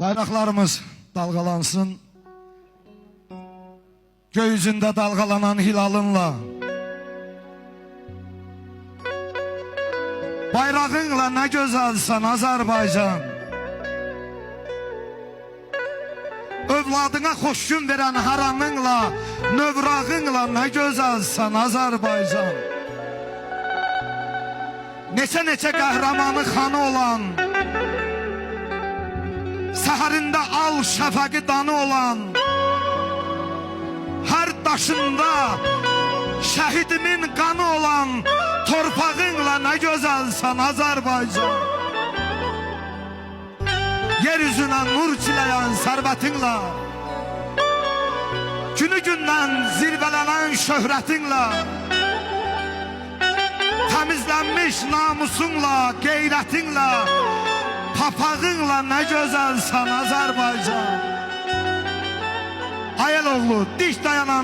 Bayraqlarımız dalgalansın, gökyüzünde dalgalanan hilalınla, bayrağınla ne güzelsen Azerbaycan, övladına xoş gün veren haramınla, növrağınla ne güzelsen Azerbaycan. Neçə qəhrəmanı xanı olan, səhərində al şəfəqi danı olan, hər daşında şəhidimin qanı olan torpağınla nə gözəlsən Azərbaycan. Yeryüzünə nur çiləyən sərvətinlə, günü gündən zirvələnən şöhrətinlə, təmizlənmiş namusunla, qeyrətinlə, papağınla nə gözəlsən Azərbaycan. Ayəloğlu dik dayanan